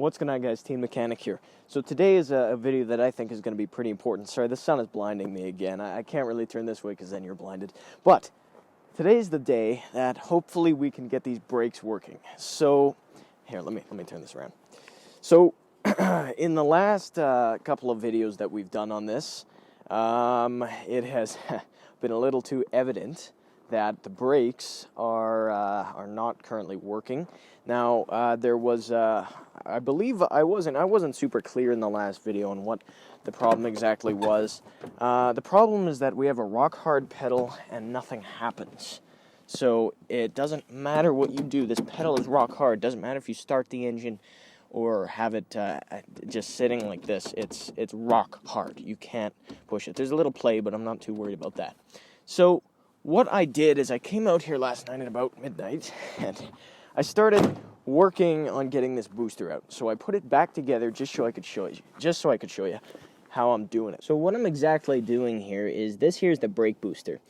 What's going on, guys? Team Mechanic here. So today is a video that I think is going to be pretty important. Sorry, the sun is blinding me again. I can't really turn this way because then you're blinded. But today's the day that hopefully we can get these brakes working. So here, let me turn this around. So in the last couple of videos that we've done on this, it has been a little too evident that the brakes are not currently working. Now there was I believe I wasn't super clear in the last video on what the problem exactly was. The problem is that we have a rock hard pedal and nothing happens. So it doesn't matter what you do. This pedal is rock hard. It doesn't matter if you start the engine or have it just sitting like this. It's rock hard. You can't push it. There's a little play, but I'm not too worried about that. So what I did is I came out here last night at about midnight and I started working on getting this booster out. So I put it back together just so I could show you how I'm doing it. So what I'm exactly doing here is here's the brake booster.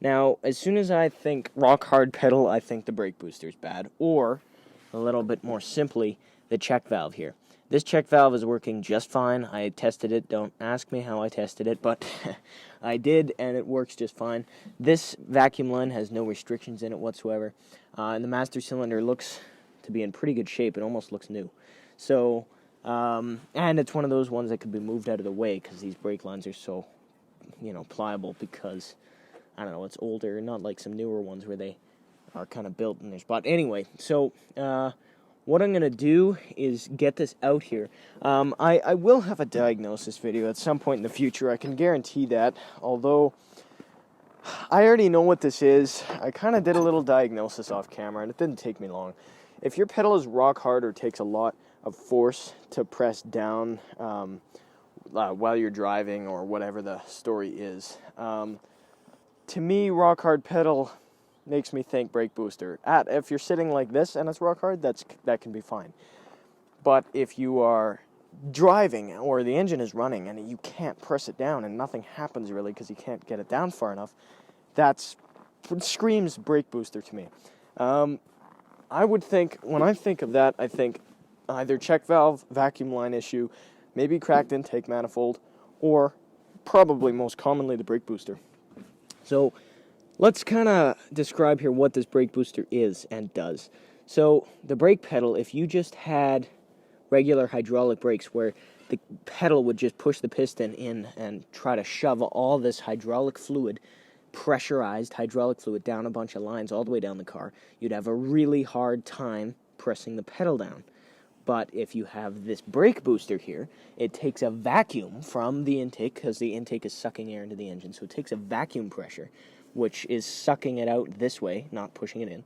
Now, as soon as I think rock hard pedal, I think the brake booster is bad, or a little bit more simply, the check valve here. This check valve is working just fine. I tested it. Don't ask me how I tested it, but I did, and it works just fine. This vacuum line has no restrictions in it whatsoever, and the master cylinder looks to be in pretty good shape. It almost looks new. So, and it's one of those ones that could be moved out of the way because these brake lines are so, pliable because, I don't know, it's older, not like some newer ones where they are kind of built in their spot. Anyway, so what I'm going to do is get this out here. I will have a diagnosis video at some point in the future. I can guarantee that, although I already know what this is. I kind of did a little diagnosis off camera, and it didn't take me long. If your pedal is rock hard or takes a lot of force to press down while you're driving or whatever the story is, to me, rock hard pedal makes me think brake booster. If you're sitting like this and it's rock hard, that can be fine. But if you are driving or the engine is running and you can't press it down and nothing happens really because you can't get it down far enough, that screams brake booster to me. I would think, when I think of that, I think either check valve, vacuum line issue, maybe cracked intake manifold, or probably most commonly the brake booster. So let's kind of describe here what this brake booster is and does. So the brake pedal, if you just had regular hydraulic brakes where the pedal would just push the piston in and try to shove all this hydraulic fluid, pressurized hydraulic fluid, down a bunch of lines all the way down the car, you'd have a really hard time pressing the pedal down. But if you have this brake booster here, it takes a vacuum from the intake, because the intake is sucking air into the engine, so it takes a vacuum pressure, which is sucking it out this way, not pushing it in,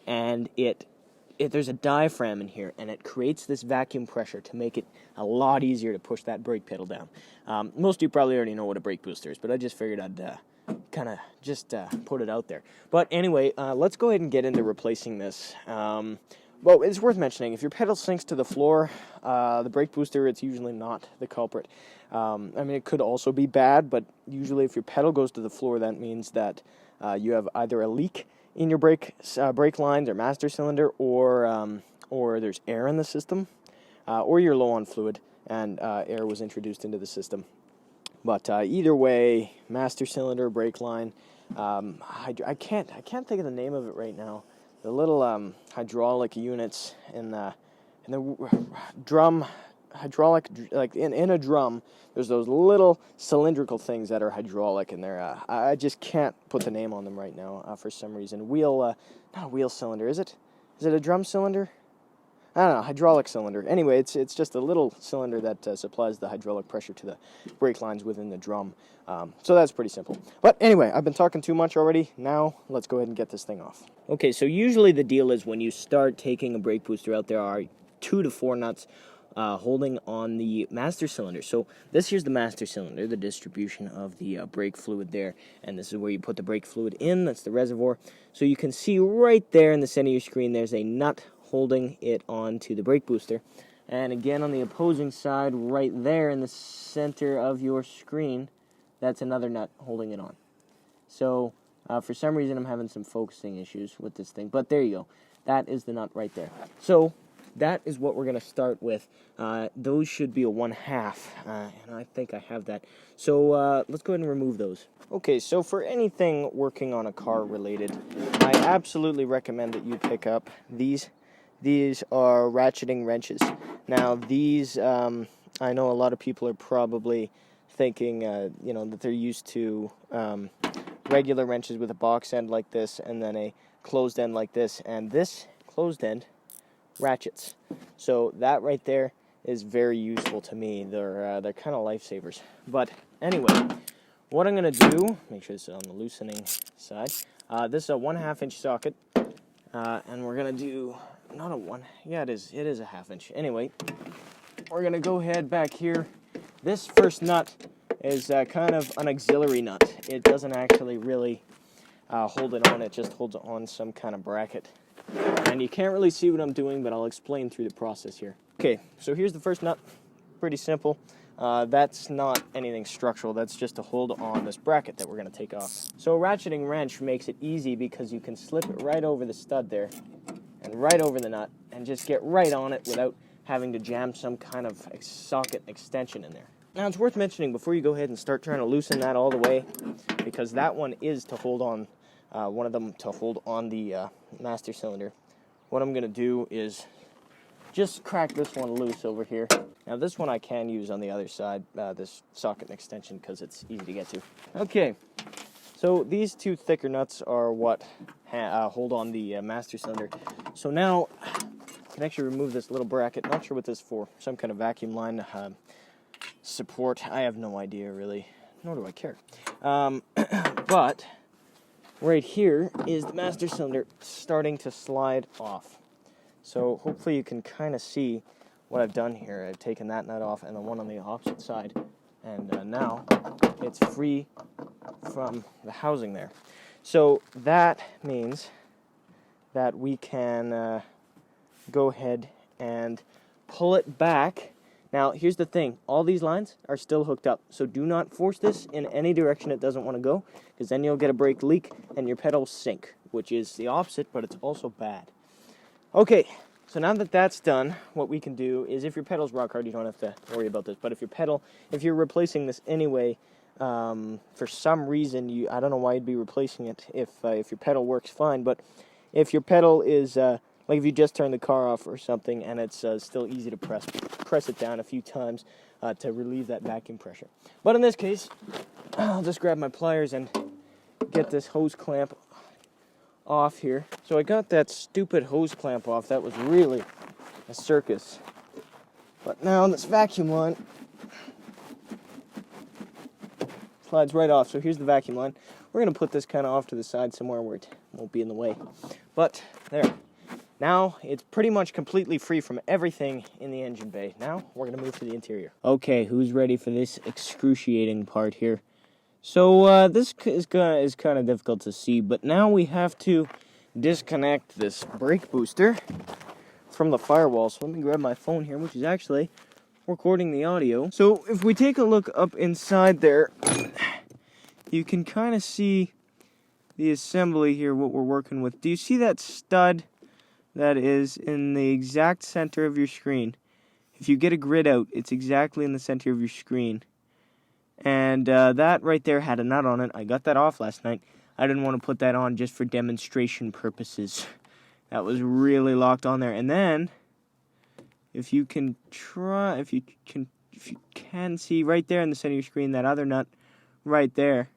and there's a diaphragm in here, and it creates this vacuum pressure to make it a lot easier to push that brake pedal down. Most of you probably already know what a brake booster is, but I just figured I'd kind of just put it out there. But anyway, let's go ahead and get into replacing this. Well, it's worth mentioning, if your pedal sinks to the floor, the brake booster, it's usually not the culprit. I mean, it could also be bad, but usually if your pedal goes to the floor, that means that you have either a leak in your brake lines or master cylinder, or there's air in the system, or you're low on fluid and air was introduced into the system. But either way, master cylinder, brake line, I can't think of the name of it right now. The little hydraulic units in the drum, hydraulic, like in a drum, there's those little cylindrical things that are hydraulic, and they're I just can't put the name on them right now for some reason. Not a wheel cylinder, is it? Is it a drum cylinder? I don't know, hydraulic cylinder. Anyway, it's just a little cylinder that supplies the hydraulic pressure to the brake lines within the drum. So that's pretty simple. But anyway, I've been talking too much already. Now, let's go ahead and get this thing off. Okay, so usually the deal is when you start taking a brake booster out, there are 2 to 4 nuts holding on the master cylinder. So this here's the master cylinder, the distribution of the brake fluid there, and this is where you put the brake fluid in. That's the reservoir. So you can see right there in the center of your screen, there's a nut holding it onto the brake booster. And again, on the opposing side, right there in the center of your screen, that's another nut holding it on. So for some reason, I'm having some focusing issues with this thing, but there you go. That is the nut right there. So that is what we're going to start with. Those should be a 1/2, and I think I have that. So let's go ahead and remove those. Okay, so for anything working on a car related, I absolutely recommend that you pick up these. These are ratcheting wrenches. Now these, I know a lot of people are probably thinking, that they're used to regular wrenches with a box end like this and then a closed end like this, and this closed end ratchets. So that right there is very useful to me. They're kind of lifesavers. But anyway, what I'm going to do, make sure this is on the loosening side. This is a 1/2 inch socket, and we're going to do, not a one, yeah it is a 1/2 inch. Anyway, we're going to go ahead back here. This first nut is kind of an auxiliary nut. It doesn't actually really hold it on, it just holds it on some kind of bracket. And you can't really see what I'm doing, but I'll explain through the process here. Okay, so here's the first nut. Pretty simple. That's not anything structural, that's just to hold on this bracket that we're going to take off. So a ratcheting wrench makes it easy because you can slip it right over the stud there and right over the nut and just get right on it without having to jam some kind of socket extension in there. Now it's worth mentioning before you go ahead and start trying to loosen that all the way, because that one is to hold on, one of them to hold on the master cylinder. What I'm going to do is just crack this one loose over here. Now this one I can use on the other side, this socket extension, because it's easy to get to. Okay, so these two thicker nuts are what hold on the master cylinder. So now I can actually remove this little bracket. Not sure what this is for. Some kind of vacuum line support. I have no idea really, nor do I care. But right here is the master cylinder starting to slide off. So hopefully you can kind of see what I've done here. I've taken that nut off and the one on the opposite side, and now it's free from the housing there. So that means that we can go ahead and pull it back. Now here's the thing, all these lines are still hooked up, so do not force this in any direction it doesn't want to go, because then you'll get a brake leak and your pedals sink, which is the opposite, but it's also bad. Okay, so now that that's done, what we can do is, if your pedal's rock hard, you don't have to worry about this, but if you're replacing this anyway, for some reason, I don't know why you'd be replacing it if your pedal works fine, but if your pedal is, like if you just turn the car off or something and it's still easy to press it down a few times to relieve that vacuum pressure. But in this case, I'll just grab my pliers and get this hose clamp off here. So I got that stupid hose clamp off. That was really a circus. But now this vacuum line slides right off. So here's the vacuum line. We're going to put this kind of off to the side somewhere where it won't be in the way. But there. Now it's pretty much completely free from everything in the engine bay. Now we're going to move to the interior. Okay, who's ready for this excruciating part here? So this is kind of difficult to see, but now we have to disconnect this brake booster from the firewall. So let me grab my phone here, which is actually recording the audio. So if we take a look up inside there, you can kind of see the assembly here, what we're working with. Do you see that stud that is in the exact center of your screen? If you get a grid out, it's exactly in the center of your screen. And that right there had a nut on it. I got that off last night. I didn't want to put that on just for demonstration purposes. That was really locked on there. And then, if you can see right there in the center of your screen, that other nut right there,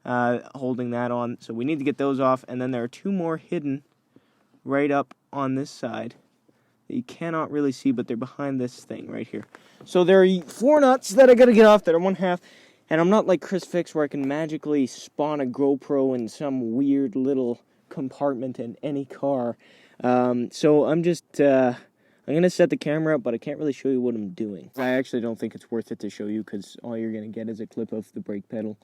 holding that on. So we need to get those off. And then there are two more hidden right up on this side that you cannot really see, but they're behind this thing right here. So there are 4 nuts that I gotta get off that are 1/2, and I'm not like Chris Fix where I can magically spawn a GoPro in some weird little compartment in any car. So I'm just I'm gonna set the camera up, but I can't really show you what I'm doing. I actually don't think it's worth it to show you, because all you're gonna get is a clip of the brake pedal.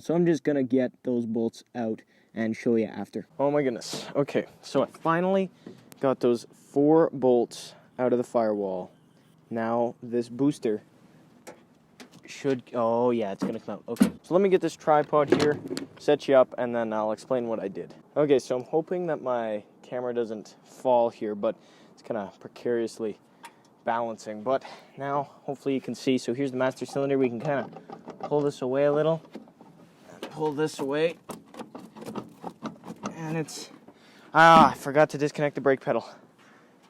So I'm just gonna get those bolts out and show you after. Oh my goodness. Okay, so I finally got those 4 bolts out of the firewall. Now this booster should, oh yeah, it's gonna come out. Okay, so let me get this tripod here, set you up, and then I'll explain what I did. Okay, so I'm hoping that my camera doesn't fall here, but it's kind of precariously balancing. But now, hopefully you can see. So here's the master cylinder. We can kind of pull this away a little. Pull this away. And it's... I forgot to disconnect the brake pedal.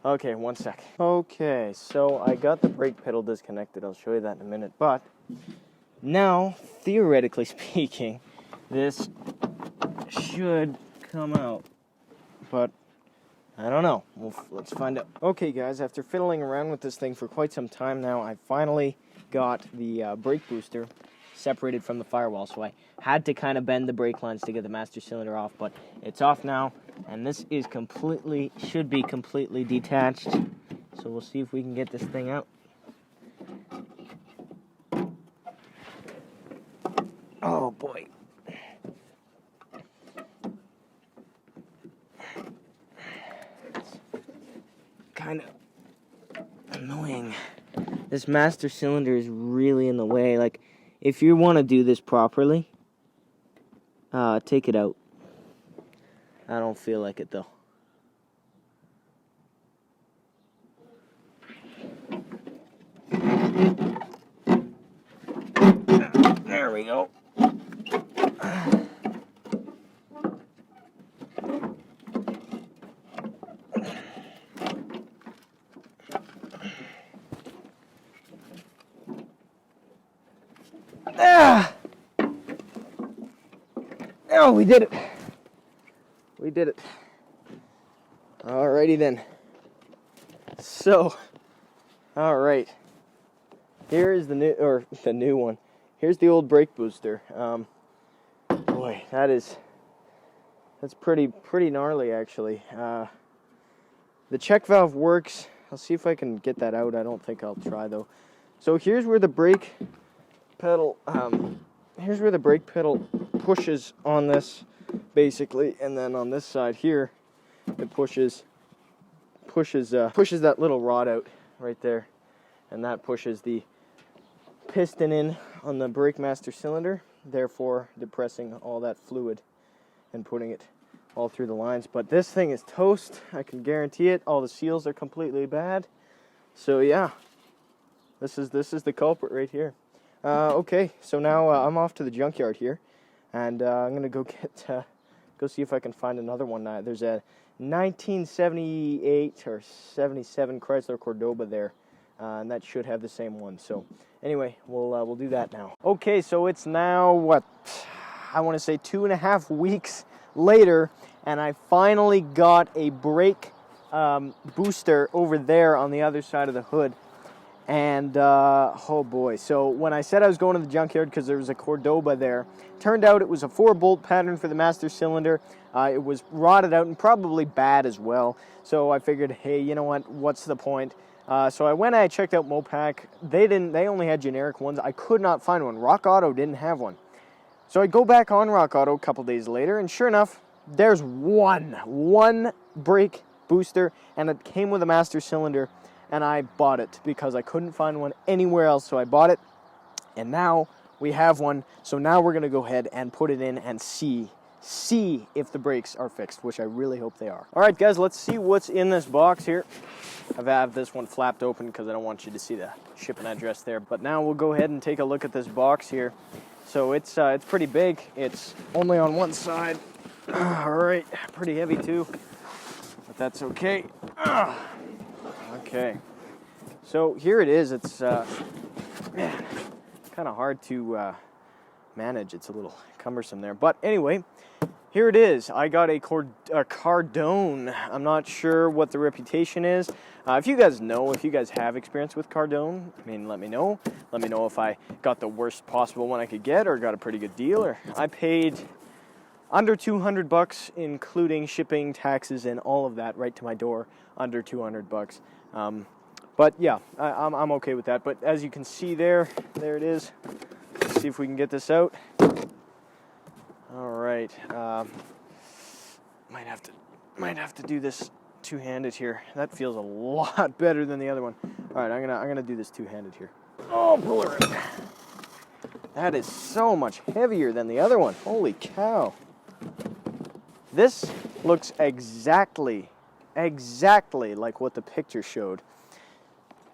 Okay, one sec. Okay, so I got the brake pedal disconnected. I'll show you that in a minute. But now, theoretically speaking, this should come out. But I don't know. Let's find out. Okay, guys, after fiddling around with this thing for quite some time now, I finally got the brake booster separated from the firewall. So I had to kind of bend the brake lines to get the master cylinder off, but it's off now, and this is should be completely detached. So we'll see if we can get this thing out. Oh boy. It's kind of annoying. This master cylinder is really in the way. Like, if you want to do this properly, take it out. I don't feel like it though. There we go. Oh, we did it. We did it. Alrighty then. So, alright. Here is the new one. Here's the old brake booster. Boy, that's pretty gnarly actually. The check valve works. I'll see if I can get that out. I don't think I'll try though. So here's where the brake pedal pushes on this basically, and then on this side here it pushes that little rod out right there, and that pushes the piston in on the brake master cylinder, therefore depressing all that fluid and putting it all through the lines. But this thing is toast, I can guarantee it. All the seals are completely bad. So yeah, this is the culprit right here. Okay, so now I'm off to the junkyard here, and I'm gonna go see if I can find another one. There's a 1978 or 77 Chrysler Cordoba there, and that should have the same one. So anyway, we'll do that now. Okay, so it's now what I want to say 2.5 weeks later, and I finally got a brake booster over there on the other side of the hood. And oh boy, so when I said I was going to the junkyard because there was a Cordoba there, turned out it was a 4-bolt pattern for the master cylinder. It was rotted out and probably bad as well. So I figured, hey, you know what? What's the point? So I went and I checked out Mopac. They only had generic ones. I could not find one. Rock Auto didn't have one. So I go back on Rock Auto a couple days later, and sure enough, there's one brake booster, and it came with a master cylinder. And I bought it because I couldn't find one anywhere else, so I bought it. And now we have one, so now we're going to go ahead and put it in and see if the brakes are fixed, which I really hope they are. All right, guys, let's see what's in this box here. I have this one flapped open because I don't want you to see the shipping address there. But now we'll go ahead and take a look at this box here. So it's pretty big. It's only on one side. All right, pretty heavy too, but that's okay. Okay, so here it is. It's man, kind of hard to manage. It's a little cumbersome there, but anyway, here it is. I got a Cardone. I'm not sure what the reputation is. If you guys know, if you guys have experience with Cardone, I mean, let me know. Let me know if I got the worst possible one I could get, or got a pretty good deal, or I paid under $200, including shipping, taxes, and all of that, right to my door. Under $200. But yeah, I'm okay with that. But as you can see there it is. Let's see if we can get this out. All right, might have to do this two-handed here. That feels a lot better than the other one. All right, I'm gonna do this two-handed here. Oh, pull her in. That is so much heavier than the other one. Holy cow! This looks exactly exactly like what the picture showed.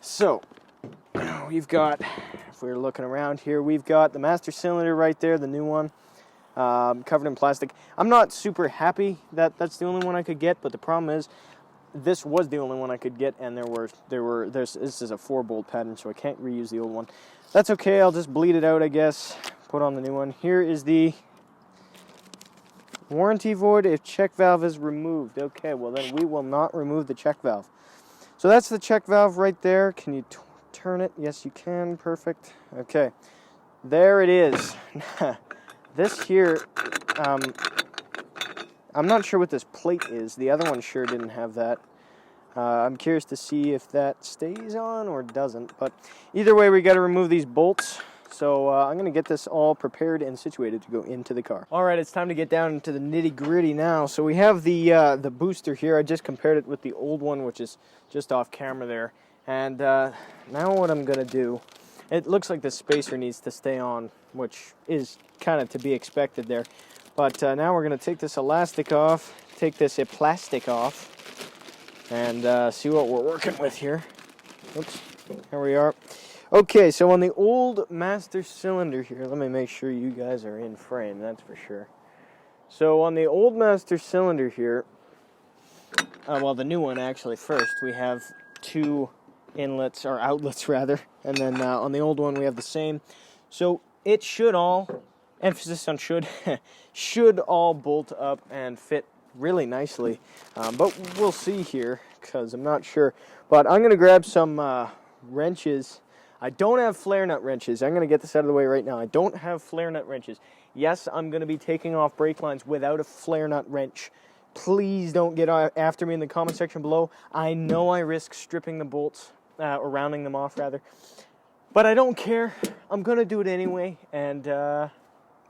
So, we've got, if we're looking around here, we've got the master cylinder right there, the new one, covered in plastic. I'm not super happy that that's the only one I could get, but the problem is, this was the only one I could get, and this is a 4-bolt pattern, so I can't reuse the old one. That's okay, I'll just bleed it out, I guess, put on the new one. Here is the warranty void if check valve is removed. Okay, well then we will not remove the check valve. So that's the check valve right there. Can you turn it? Yes, you can. Perfect. Okay, there it is. This here, I'm not sure what this plate is. The other one sure didn't have that. I'm curious to see if that stays on or doesn't. But either way, we got to remove these bolts. So I'm going to get this all prepared and situated to go into the car. All right, it's time to get down into the nitty-gritty now. So we have the booster here. I just compared it with the old one, which is just off camera there. And now what I'm going to do, it looks like the spacer needs to stay on, which is kind of to be expected there. But now we're going to take this elastic off, take this plastic off, and see what we're working with here. Oops, here we are. Okay, so on the old master cylinder here, let me make sure you guys are in frame, that's for sure. So on the old master cylinder here, well, the new one actually first, we have 2 inlets, or outlets rather, and then on the old one we have the same. So it should all, emphasis on should, should all bolt up and fit really nicely. But we'll see here, because I'm not sure. But I'm going to grab some wrenches. I don't have flare nut wrenches. I'm going to get this out of the way right now. I don't have flare nut wrenches. Yes, I'm going to be taking off brake lines without a flare nut wrench. Please don't get after me in the comment section below. I know I risk stripping the bolts, or rounding them off rather. But I don't care. I'm going to do it anyway. And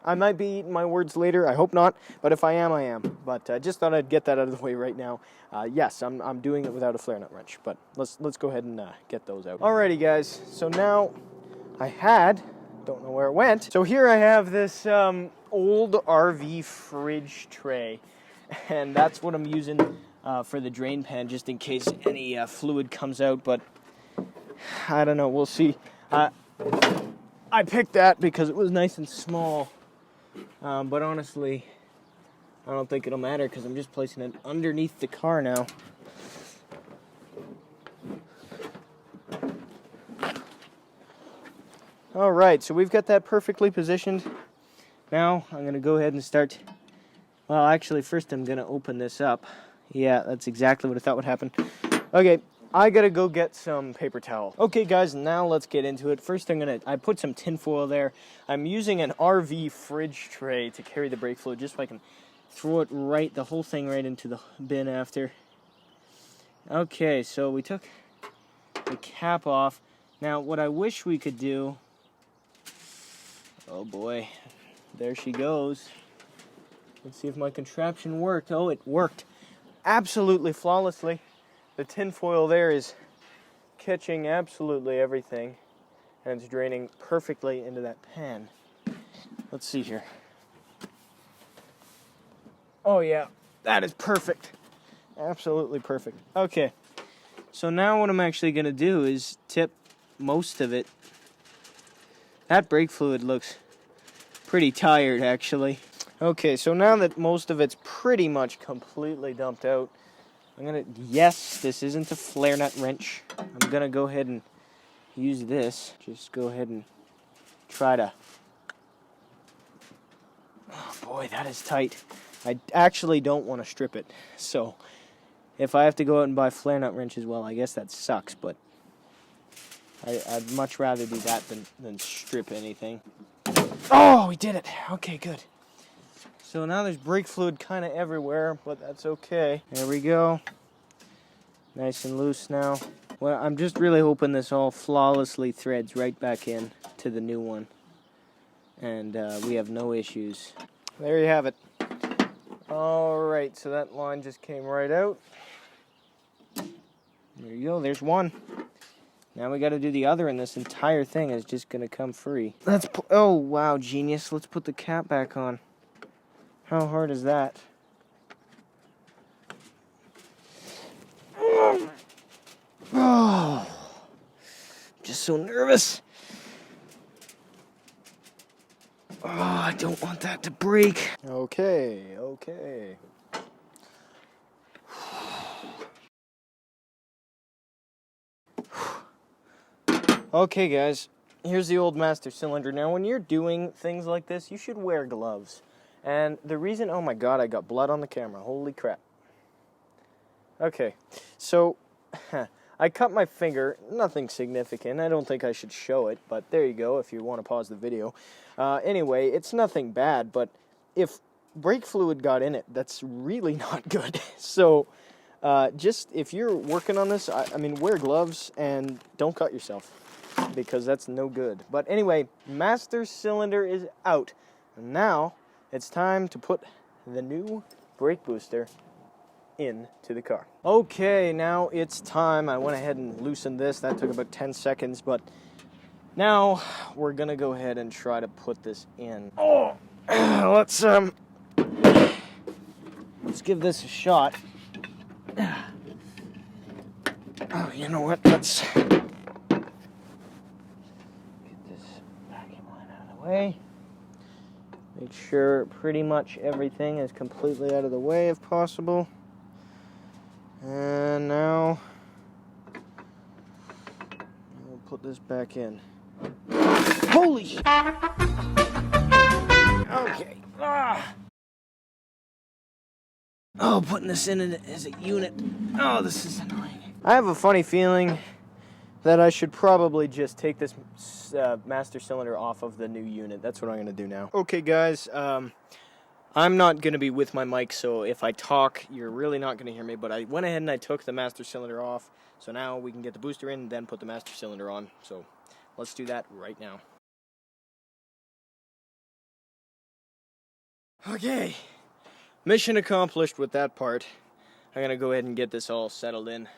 I might be eating my words later. I hope not. But if I am, I am. But I just thought I'd get that out of the way right now. Yes, I'm doing it without a flare nut wrench. But let's go ahead and get those out. Alrighty, guys. So now don't know where it went. So here I have this old RV fridge tray. And that's what I'm using for the drain pan, just in case any fluid comes out. But I don't know. We'll see. I picked that because it was nice and small. But honestly, I don't think it'll matter because I'm just placing it underneath the car now. Alright, so we've got that perfectly positioned. Now I'm going to go ahead and start. Well, actually, first I'm going to open this up. Yeah, that's exactly what I thought would happen. Okay, I got to go get some paper towel. Okay, guys, now let's get into it. First, I put some tin foil there. I'm using an RV fridge tray to carry the brake fluid, just so I can throw it the whole thing right into the bin after. Okay, so we took the cap off. Now, what I wish we could do, oh boy, there she goes. Let's see if my contraption worked. Oh, it worked absolutely flawlessly. The tin foil there is catching absolutely everything, and it's draining perfectly into that pan. Let's see here. Oh yeah, that is perfect. Absolutely perfect. Okay, so now what I'm actually going to do is tip most of it. That brake fluid looks pretty tired, actually. Okay, so now that most of it's pretty much completely dumped out, yes, this isn't a flare nut wrench. I'm going to go ahead and use this. Just go ahead and try to... Oh boy, that is tight. I actually don't want to strip it. So, if I have to go out and buy flare nut wrenches, well, I guess that sucks, but I'd much rather do that than strip anything. Oh, we did it. Okay, good. So now there's brake fluid kind of everywhere, but that's okay. There we go. Nice and loose now. Well, I'm just really hoping this all flawlessly threads right back in to the new one. And we have no issues. There you have it. Alright, so that line just came right out. There you go, there's one. Now we got to do the other, and this entire thing is just going to come free. Oh, wow, genius. Let's put the cap back on. How hard is that? Oh, I'm just so nervous. Oh, I don't want that to break. Okay. Okay, guys, here's the old master cylinder. Now, when you're doing things like this, you should wear gloves. And the reason, oh my god, I got blood on the camera. Holy crap. Okay, so I cut my finger. Nothing significant. I don't think I should show it, but there you go if you want to pause the video. Anyway, it's nothing bad, but if brake fluid got in it, that's really not good. So just if you're working on this, I mean, wear gloves and don't cut yourself, because that's no good. But anyway, master cylinder is out. And now it's time to put the new brake booster into the car. Okay, now it's time. I went ahead and loosened this. That took about 10 seconds, but now we're gonna go ahead and try to put this in. Oh, let's give this a shot. Oh, you know what? Let's get this vacuum line out of the way. Make sure pretty much everything is completely out of the way if possible. And now we'll put this back in. Holy shit! Okay. Oh, putting this in as a unit. Oh, this is annoying. I have a funny feeling that I should probably just take this master cylinder off of the new unit. That's what I'm going to do now. Okay, guys. I'm not going to be with my mic, so if I talk, you're really not going to hear me. But I went ahead and I took the master cylinder off. So now we can get the booster in and then put the master cylinder on. So let's do that right now. Okay. Mission accomplished with that part. I'm going to go ahead and get this all settled in.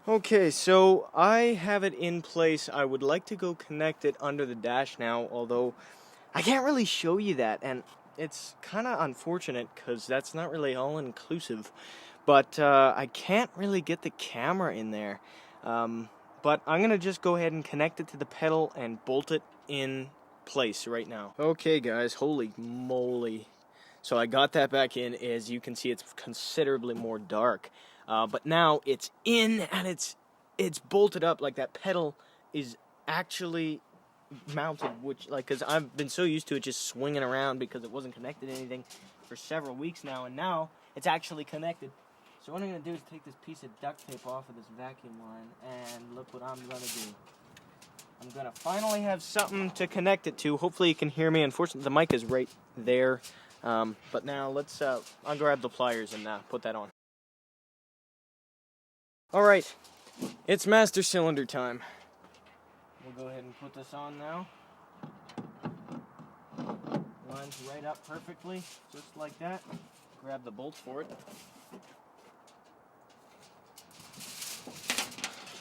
Okay, so I have it in place. I would like to go connect it under the dash now, although I can't really show you that, and it's kind of unfortunate because that's not really all-inclusive. But I can't really get the camera in there. But I'm going to just go ahead and connect it to the pedal and bolt it in place right now. Okay, guys, holy moly. So I got that back in. As you can see, it's considerably more dark. But now it's in and it's bolted up. Like, that pedal is actually mounted, which, like, because I've been so used to it just swinging around because it wasn't connected to anything for several weeks now, and now it's actually connected. So what I'm going to do is take this piece of duct tape off of this vacuum line, and look what I'm going to do. I'm going to finally have something to connect it to. Hopefully you can hear me. Unfortunately, the mic is right there. But now let's, I'll grab the pliers and put that on. Alright, it's master cylinder time. We'll go ahead and put this on now. Lines right up perfectly, just like that. Grab the bolts for it.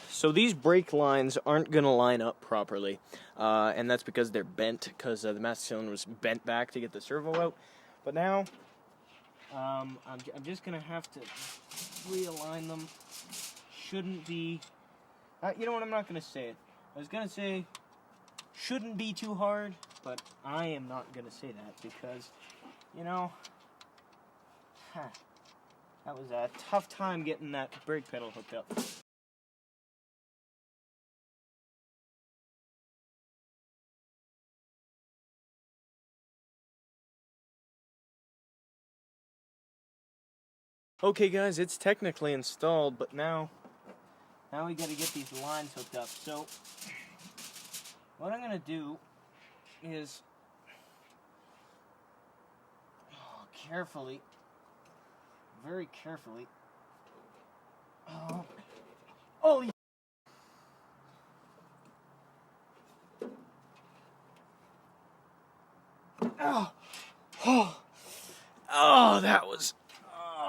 So these brake lines aren't going to line up properly, and that's because they're bent, because the master cylinder was bent back to get the servo out. But now, I'm just going to have to realign them. Shouldn't be, you know what, I'm not going to say it. I was going to say, shouldn't be too hard, but I am not going to say that because, you know, that was a tough time getting that brake pedal hooked up. Okay, guys, it's technically installed, but now we got to get these lines hooked up. So what I'm going to do is carefully, very carefully. Oh,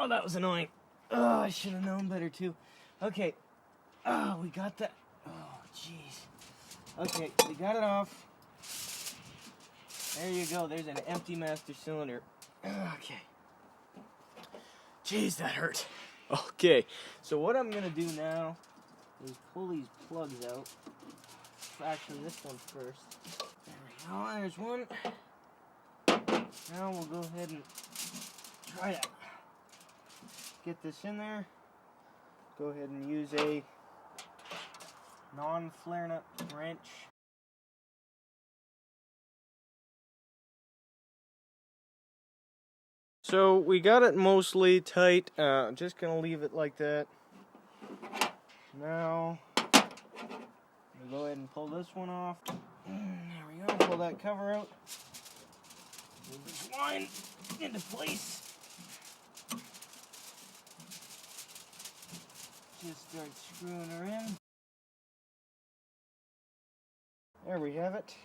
that was annoying. Oh, I should have known better too. Okay. Oh, we got that. Oh, jeez. Okay, we got it off. There you go. There's an empty master cylinder. Okay. Jeez, that hurt. Okay, so what I'm gonna do now is pull these plugs out. Actually, this one first. There we go, there's one. Now we'll go ahead and try to get this in there. Go ahead and use a non-flaring up wrench. So we got it mostly tight. I'm just gonna leave it like that. Now we'll go ahead and pull this one off. There we go. Pull that cover out. Move this line into place. Just start screwing her in. There we have it.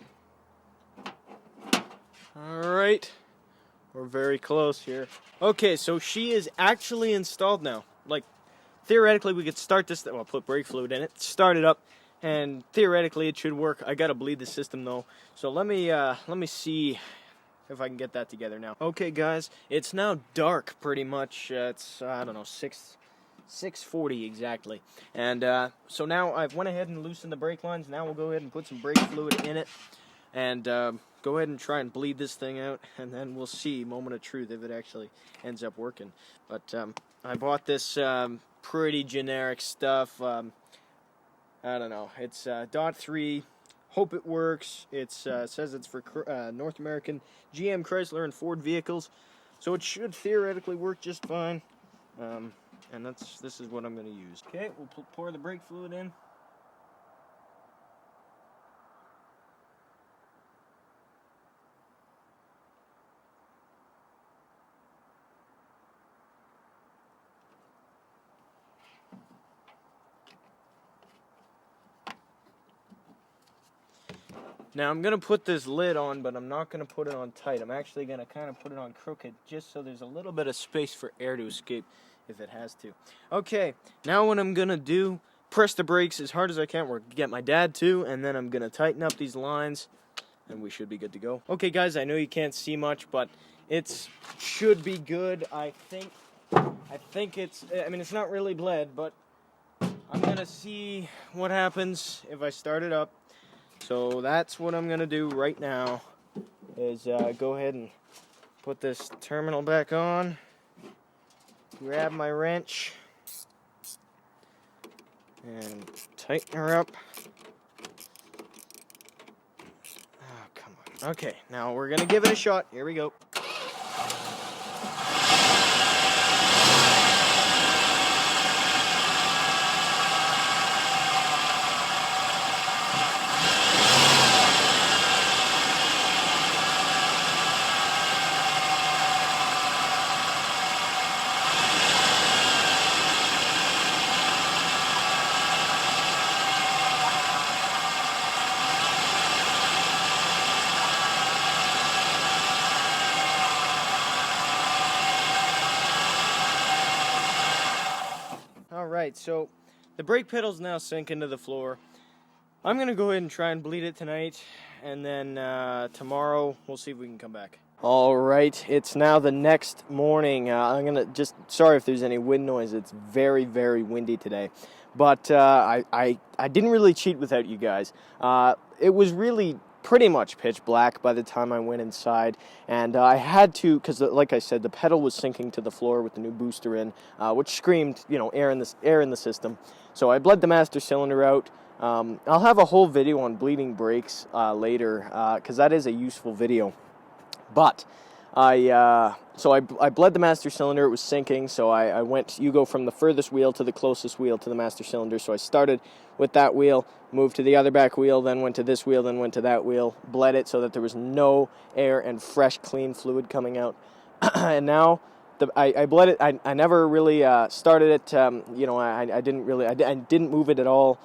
Alright. We're very close here. Okay, so she is actually installed now. Like, theoretically we could start this, well, put brake fluid in it, start it up, and theoretically it should work. I gotta bleed the system though. So let me see if I can get that together now. Okay guys, it's now dark pretty much. It's, I don't know, 6:40 exactly. And so now I've went ahead and loosened the brake lines. Now we'll go ahead and put some brake fluid in it and go ahead and try and bleed this thing out, and then we'll see, moment of truth, if it actually ends up working. But I bought this pretty generic stuff. I don't know. It's .3. Hope it works. It says it's for North American GM, Chrysler, and Ford vehicles, so it should theoretically work just fine. And this is what I'm going to use. Okay, we'll pour the brake fluid in. Now I'm going to put this lid on, but I'm not going to put it on tight. I'm actually going to kind of put it on crooked, just so there's a little bit of space for air to escape if it has to. Okay, now what I'm going to do, press the brakes as hard as I can. We're going to get my dad to, and then I'm going to tighten up these lines, and we should be good to go. Okay guys, I know you can't see much, but it should be good. I think it's, I mean, it's not really bled, but I'm going to see what happens if I start it up. So that's what I'm going to do right now, is go ahead and put this terminal back on, grab my wrench, and tighten her up. Oh, come on. Okay, now we're going to give it a shot. Here we go. Alright, so the brake pedal's now sink into the floor. I'm going to go ahead and try and bleed it tonight, and then tomorrow we'll see if we can come back. Alright, it's now the next morning. I'm going to just, sorry if there's any wind noise, it's very, very windy today. But I didn't really cheat without you guys. It was really pretty much pitch black by the time I went inside, and I had to, because like I said, the pedal was sinking to the floor with the new booster in, which screamed, you know, air in the system. So I bled the master cylinder out. I'll have a whole video on bleeding brakes later, because that is a useful video. But I bled the master cylinder. It was sinking, so I went, you go from the furthest wheel to the closest wheel to the master cylinder. So I started with that wheel, moved to the other back wheel, then went to this wheel, then went to that wheel, bled it so that there was no air and fresh, clean fluid coming out. And now I bled it. I never really started it. You know, I didn't move it at all.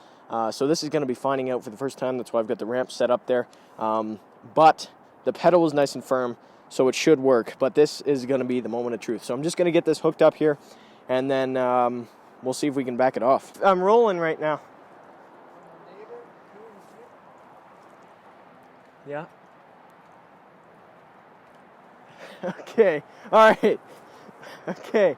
So this is going to be finding out for the first time. That's why I've got the ramp set up there. But the pedal was nice and firm, so it should work. But this is going to be the moment of truth. So I'm just going to get this hooked up here, and then we'll see if we can back it off. I'm rolling right now. Yeah. Okay. All right. Okay.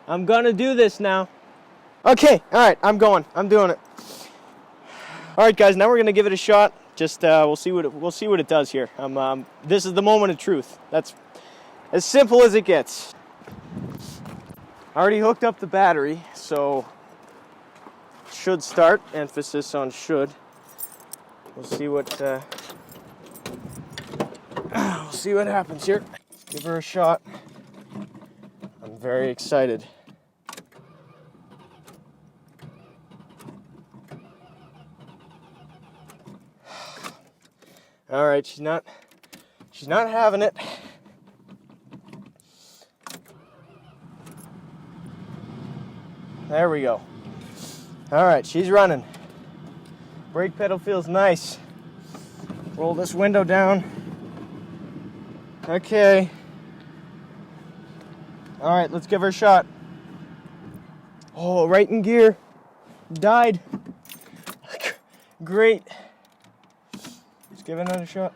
I'm gonna do this now. Okay, all right, I'm going. I'm doing it. All right, guys, now we're gonna give it a shot. Just we'll see what it does here. This is the moment of truth. That's as simple as it gets. I already hooked up the battery, so it should start. Emphasis on should. We'll see what happens here. Give her a shot. I'm very excited. All right, she's not having it. There we go. All right, she's running. Brake pedal feels nice. Roll this window down. Okay. All right, let's give her a shot. Oh, right in gear. Died. Great. Let's give it another shot.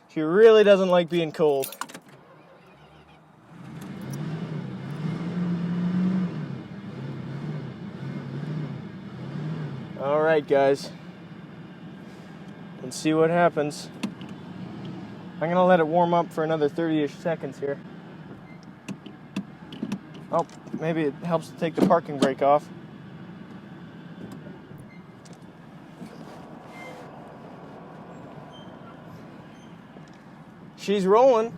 She really doesn't like being cold. All right, guys. Let's see what happens. I'm gonna let it warm up for another 30-ish seconds here. Oh, maybe it helps to take the parking brake off. She's rolling.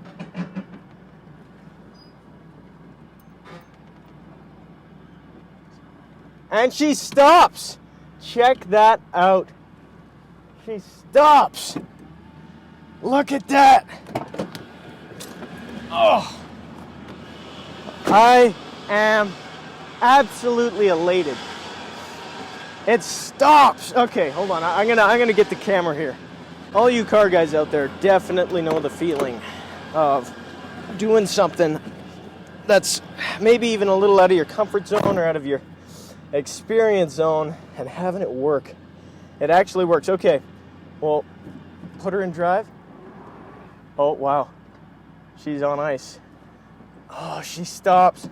And she stops. Check that out. She stops. Look at that. Oh. I am absolutely elated. It stops. Okay, hold on. I'm gonna get the camera here. All you car guys out there definitely know the feeling of doing something that's maybe even a little out of your comfort zone or out of your experience zone and having it work. It actually works. Okay, well, put her in drive. Oh, wow. She's on ice. Oh, she stops.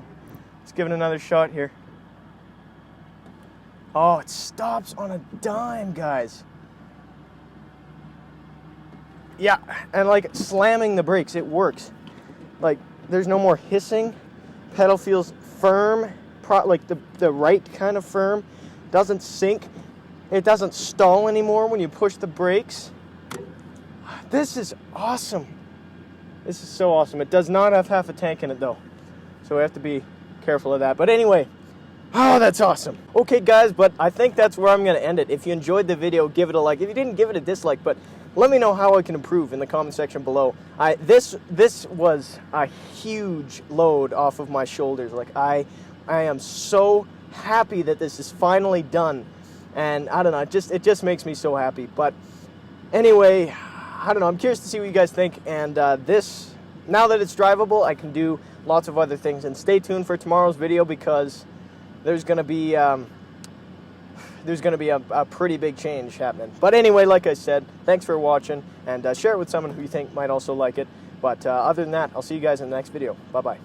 Let's give it another shot here. Oh, it stops on a dime, guys. Yeah, and like slamming the brakes, it works. Like, there's no more hissing. Pedal feels firm, like the right kind of firm. Doesn't sink. It doesn't stall anymore when you push the brakes. This is awesome. This is so awesome. It does not have half a tank in it though, so we have to be careful of that. But anyway, oh, that's awesome. Okay, guys, but I think that's where I'm going to end it. If you enjoyed the video, give it a like. If you didn't, give it a dislike, but let me know how I can improve in the comment section below. This was a huge load off of my shoulders. Like, I am so happy that this is finally done. And I don't know, it just makes me so happy. But anyway, I don't know, I'm curious to see what you guys think. And this, now that it's drivable, I can do lots of other things. And stay tuned for tomorrow's video because there's going to be a pretty big change happening. But anyway, like I said, thanks for watching, and share it with someone who you think might also like it. But other than that, I'll see you guys in the next video. Bye-bye.